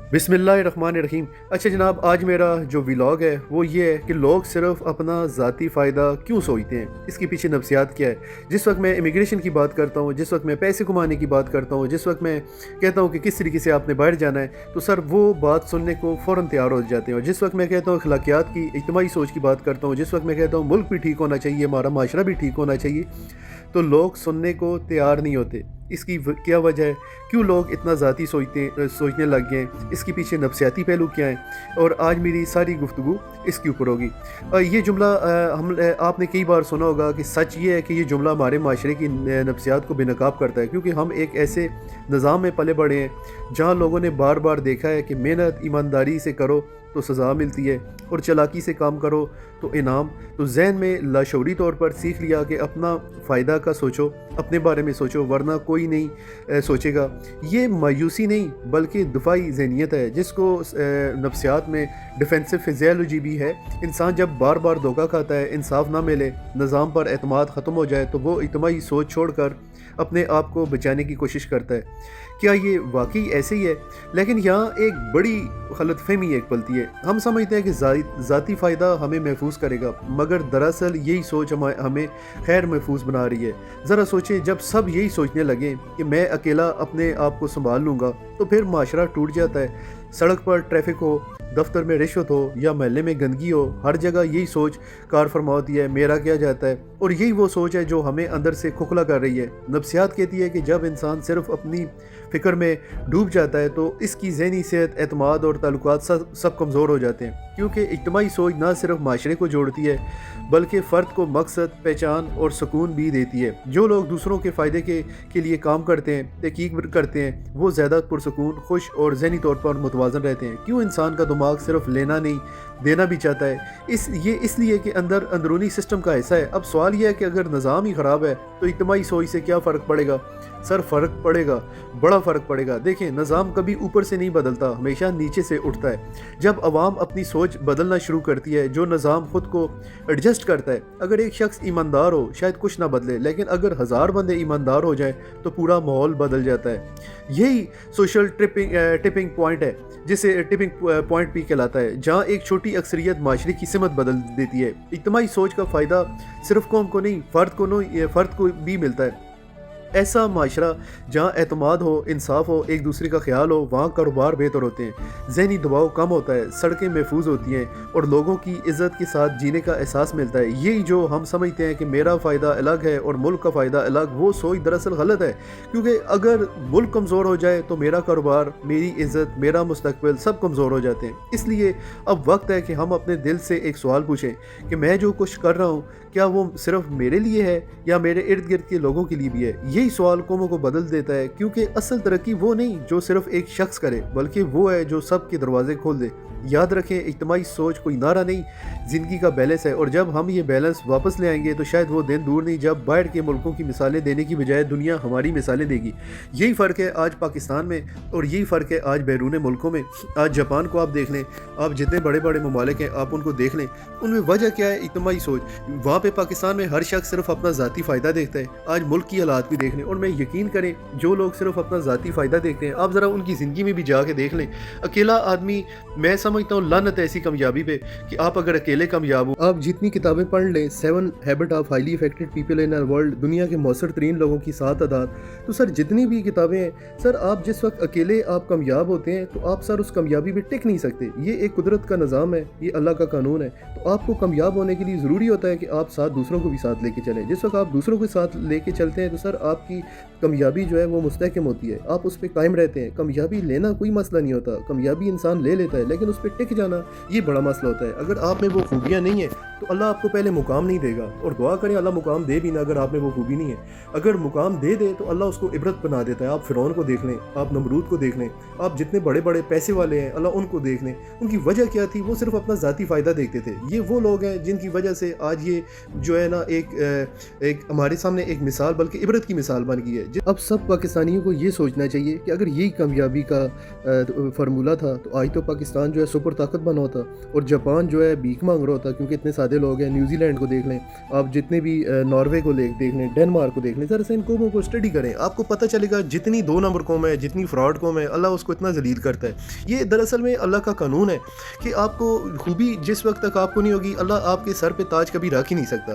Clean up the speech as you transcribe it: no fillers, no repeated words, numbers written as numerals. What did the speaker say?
बिस्मिल्लाहिर्रहमानिर्रहीम। अच्छा जनाब, आज मेरा जो व्लॉग है वो ये है कि लोग सिर्फ अपना ज़ाती फ़ायदा क्यों सोचते हैं, इसके पीछे नफ्सियात क्या है। जिस वक्त मैं इमिग्रेशन की बात करता हूँ, जिस वक्त मैं पैसे कमाने की बात करता हूँ, जिस वक्त मैं कहता हूँ कि किस तरीके से आपने बाहर जाना है, तो सर वो बात सुनने को फ़ौरन तैयार हो जाते हैं। और जिस वक्त मैं कहता हूँ अखलाकियात की इज्तिमाई सोच की बात करता हूँ, जिस वक्त मैं कहता हूँ मुल्क भी ठीक होना चाहिए, हमारा माशरा भी ठीक होना चाहिए, तो लोग सुनने को तैयार नहीं होते। इसकी क्या वजह है? क्यों लोग इतना ज़ाती सोचने लग गए हैं? इसके पीछे नफ्सियाती पहलू क्या हैं? और आज मेरी सारी गुफ्तगू इसके ऊपर होगी। ये जुमला आपने कई बार सुना होगा कि सच ये है कि ये जुमला हमारे माशरे की नफ्सियात को बेनकाब करता है, क्योंकि हम एक ऐसे निज़ाम में पले बड़े हैं जहाँ लोगों ने बार बार देखा है कि मेहनत ईमानदारी से करो तो सज़ा मिलती है और चालाकी से काम करो तो इनाम। तो जहन में लाशऊरी तौर पर सीख लिया कि अपना फ़ायदा का सोचो, अपने बारे में सोचो, वरना कोई नहीं सोचेगा। ये मायूसी नहीं बल्कि दफाई ज़हनियत है, जिसको नफ्सियात में डिफेंसिव फिजियोलॉजी भी है। इंसान जब बार बार धोखा खाता है, इंसाफ ना मिले, निज़ाम पर एतमाद ख़त्म हो जाए, तो वो इज्तिमाई सोच छोड़कर अपने आप को बचाने की कोशिश करता है। क्या ये वाकई ऐसे ही है? लेकिन यहाँ एक बड़ी गलतफहमी एक पलती है। हम समझते हैं कि ज़ाती फ़ायदा हमें महफूज करेगा, मगर दरअसल यही सोच हमें खैर महफूज बना रही है। ज़रा सोचें, जब सब यही सोचने लगे कि मैं अकेला अपने आप को संभाल लूँगा, तो फिर माशरा टूट जाता है। सड़क पर ट्रैफिक हो, दफ्तर में रिश्वत हो या महल्ले में गंदगी हो, हर जगह यही सोच कार फरमा होती है, मेरा क्या जाता है। और यही वो सोच है जो हमें अंदर से खोखला कर रही है। नफ्सियात कहती है कि जब इंसान सिर्फ अपनी फ़िक्र में डूब जाता है तो इसकी ज़हनी सेहत, एतमाद और ताल्लुकात सब कमज़ोर हो जाते हैं, क्योंकि इज्तिमाई सोच ना सिर्फ माशरे को जोड़ती है बल्कि फ़र्द को मकसद, पहचान और सुकून भी देती है। जो लोग दूसरों के फ़ायदे के लिए काम करते हैं, तहकीक करते हैं, वो ज़्यादा पुरसकून, खुश और ज़हनी तौर पर मुतवाज़न रहते हैं। क्यों? इंसान का दिमाग सिर्फ लेना नहीं, देना भी चाहता है। इसलिए कि अंदरूनी सिस्टम का हिस्सा है। अब सवाल यह है कि अगर निज़ाम ही ख़राब है तो इज्तिमाई सोच से क्या फ़र्क पड़ेगा? सर फ़र्क पड़ेगा, बड़ा फ़र्क पड़ेगा। देखें, निज़ाम कभी ऊपर से नहीं बदलता, हमेशा नीचे से उठता है। जब अवाम अपनी सोच बदलना शुरू करती है, जो निज़ाम खुद को एडजस्ट करता है। अगर एक शख्स ईमानदार हो शायद कुछ ना बदले, लेकिन अगर 1000 बंदे ईमानदार हो जाएं तो पूरा माहौल बदल जाता है। यही सोशल टिपिंग पॉइंट है, जिसे टिपिंग पॉइंट भी कहलाता है, जहाँ एक छोटी अक्सरियत माशरे की सिमत बदल देती है। इज्तिमाई सोच का फ़ायदा सिर्फ कौम को नहीं, फ़र्द को भी मिलता है। ऐसा माशरा जहाँ एतमाद हो, इंसाफ हो, एक दूसरे का ख्याल हो, वहाँ कारोबार बेहतर होते हैं, ज़हनी दबाव कम होता है, सड़कें महफूज होती हैं और लोगों की इज़्ज़त के साथ जीने का एहसास मिलता है। यही जो हम समझते हैं कि मेरा फ़ायदा अलग है और मुल्क का फ़ायदा अलग, वो सोच दरअसल गलत है। क्योंकि अगर मुल्क कमज़ोर हो जाए तो मेरा कारोबार, मेरी इज़्ज़त, मेरा मुस्तकबिल सब कमज़ोर हो जाते हैं। इसलिए अब वक्त है कि हम अपने दिल से एक सवाल पूछें कि मैं जो कुछ कर रहा हूँ क्या वो सिर्फ मेरे लिए है या मेरे इर्द गिर्द के लोगों के लिए भी है? यही सवाल कौमों को बदल देता है, क्योंकि असल तरक्की वो नहीं जो सिर्फ एक शख्स करे, बल्कि वो है जो सब के दरवाजे खोल दे। याद रखें, इज्तिमाई सोच कोई नारा नहीं, ज़िंदगी का बैलेंस है। और जब हम ये बैलेंस वापस ले आएंगे तो शायद वो दिन दूर नहीं जब बाहर के मुल्कों की मिसालें देने की बजाय दुनिया हमारी मिसालें देगी। यही फ़र्क है आज पाकिस्तान में और यही फ़र्क है आज बैरून मुल्कों में। आज जापान को आप देख लें, आप जितने बड़े बड़े ममालिक हैं आप उनको देख लें, उनमें वजह क्या है? इज्तिमाई सोच। वहाँ पे पाकिस्तान में हर शख्स सिर्फ अपना ज़ाती फ़ायदा देखता है। आज मुल्क की हालात भी देख लें, और मैं यकीन करें जो लोग सिर्फ अपना ज़ाती फ़ायदा देखते हैं, आप ज़रा उनकी ज़िंदगी में भी जाके देख लें। अकेला आदमी, मैं समझता हूँ लानत ऐसी कामयाबी पे कि आप अगर अकेले कामयाब हो। आप जितनी किताबें पढ़ लें, 7 habit of highly effective people in our world, दुनिया के मौसर तरीन लोगों की 7 आदत, तो सर जितनी भी किताबें हैं, सर आप जिस वक्त अकेले आप कामयाब होते हैं तो आप सर उस कामयाबी पे टिक नहीं सकते। ये एक कुदरत का निज़ाम है, ये अल्लाह का कानून है। तो आपको कामयाब होने के लिए ज़रूरी होता है कि आप साथ दूसरों को भी साथ लेके चलें। जिस वक्त आप दूसरों के साथ लेके चलते हैं तो सर आपकी कामयाबी जो है वो मुस्तहकम होती है, आप उस पर कायम रहते हैं। कामयाबी लेना कोई मसला नहीं होता, कामयाबी इंसान ले लेता है, लेकिन उस पर टिक जाना ये बड़ा मसला होता है। अगर आप में वो खूबियाँ नहीं है तो अल्लाह आपको पहले मुकाम नहीं देगा, और दुआ करें अल्लाह मुकाम दे भी ना अगर आप में वो खूबी नहीं है। अगर मुकाम दे दे तो अल्लाह उसको इबरत बना देता है। आप फ़िरौन को देख लें, आप नमरूद को देख लें, आप जितने बड़े बड़े पैसे वाले हैं अल्लाह उनको देख लें। उनकी वजह क्या थी? वो सिर्फ अपना ज़ाती फ़ायदा देखते थे। ये वो लोग हैं जिनकी वजह से आज ये जो है ना एक हमारे सामने एक मिसाल, बल्कि इबरत की मिसाल बन गई है। अब सब पाकिस्तानियों को ये सोचना चाहिए कि अगर यही कामयाबी का फार्मूला था तो आज तो पाकिस्तान जो है سپر طاقت بنا ہوتا اور جاپان جو ہے بھیک مانگ رہا ہوتا کیونکہ اتنے سادے لوگ ہیں. نیوزی لینڈ کو دیکھ لیں آپ, جتنے بھی ناروے کو دیکھ لیں, ڈینمارک کو دیکھ لیں, ذرا سے ان قوموں کو اسٹڈی کریں, آپ کو پتہ چلے گا جتنی 2 نمبر قوم ہے, جتنی فراڈ قوم ہے, اللہ اس کو اتنا ذلیل کرتا ہے. یہ دراصل میں اللہ کا قانون ہے کہ آپ کو خوبی جس وقت تک آپ کو نہیں ہوگی اللہ آپ کے سر پہ تاج کبھی رکھ ہی نہیں سکتا.